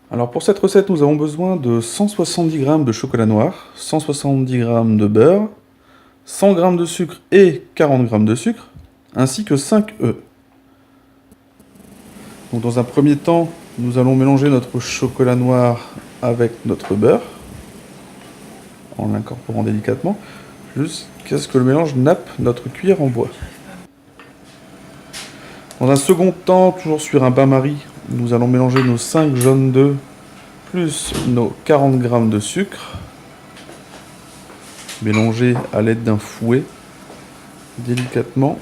Alors pour cette recette, nous avons besoin de 170 g de chocolat noir, 170 g de beurre, 100 g de sucre et 40 g de sucre, ainsi que 5 œufs. Donc dans un premier temps, nous allons mélanger notre chocolat noir avec notre beurre, en l'incorporant délicatement, jusqu'à ce que le mélange nappe notre cuillère en bois. Dans un second temps, toujours sur un bain-marie, nous allons mélanger nos 5 jaunes d'œufs plus nos 40 g de sucre, mélanger à l'aide d'un fouet délicatement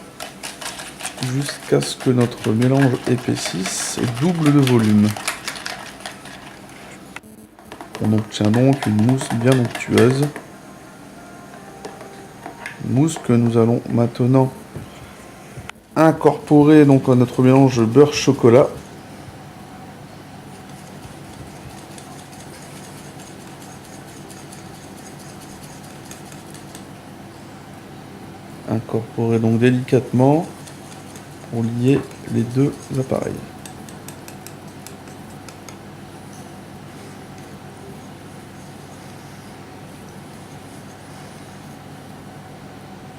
jusqu'à ce que notre mélange épaississe et double de volume. On obtient donc une mousse bien onctueuse. Mousse que nous allons maintenant incorporer donc à notre mélange beurre-chocolat. Incorporer donc délicatement pour lier les deux appareils.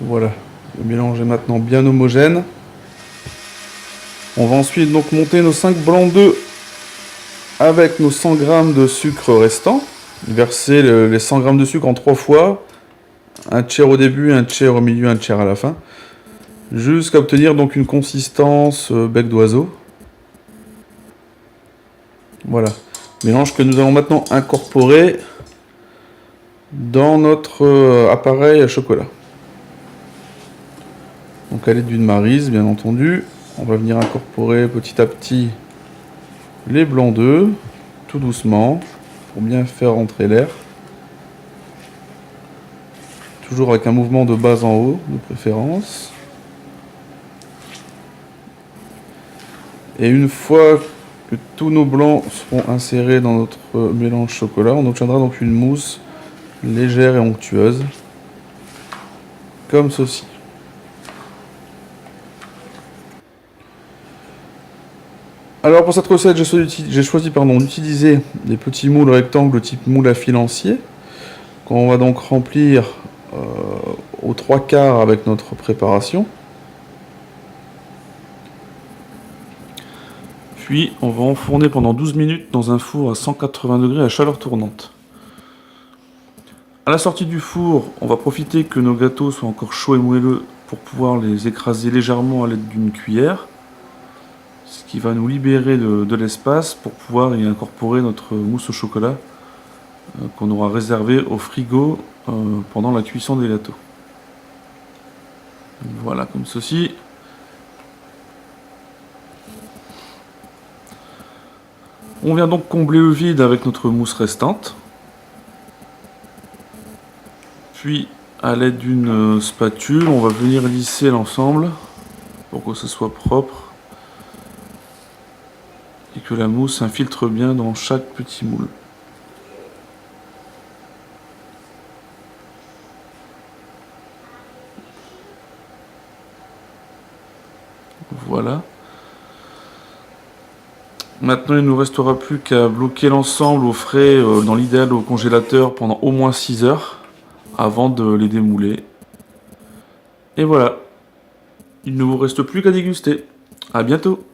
Voilà, le mélange est maintenant bien homogène. On va ensuite donc monter nos 5 blancs d'œufs avec nos 100 g de sucre restants. Verser les 100 g de sucre en 3 fois. Un tiers au début, un tiers au milieu, un tiers à la fin. Jusqu'à obtenir donc une consistance bec d'oiseau. Voilà. Mélange que nous allons maintenant incorporer dans notre appareil à chocolat. Donc à l'aide d'une maryse, bien entendu, on va venir incorporer petit à petit les blancs d'œufs, tout doucement, pour bien faire entrer l'air. Toujours avec un mouvement de bas en haut, de préférence. Et une fois que tous nos blancs seront insérés dans notre mélange chocolat, on obtiendra donc une mousse légère et onctueuse, comme ceci. Alors pour cette recette, j'ai choisi d'utiliser des petits moules rectangles type moule à filancier, qu'on va donc remplir aux 3/4 avec notre préparation. Puis on va enfourner pendant 12 minutes dans un four à 180 degrés à chaleur tournante. À la sortie du four, on va profiter que nos gâteaux soient encore chauds et moelleux pour pouvoir les écraser légèrement à l'aide d'une cuillère, ce qui va nous libérer de l'espace pour pouvoir y incorporer notre mousse au chocolat qu'on aura réservé au frigo pendant la cuisson des gâteaux. Voilà, comme ceci. On vient donc combler le vide avec notre mousse restante. Puis, à l'aide d'une spatule, on va venir lisser l'ensemble pour que ce soit propre et que la mousse infiltre bien dans chaque petit moule. Voilà. Maintenant, il ne nous restera plus qu'à bloquer l'ensemble au frais, dans l'idéal au congélateur, pendant au moins 6 heures, avant de les démouler. Et voilà. Il ne vous reste plus qu'à déguster. À bientôt!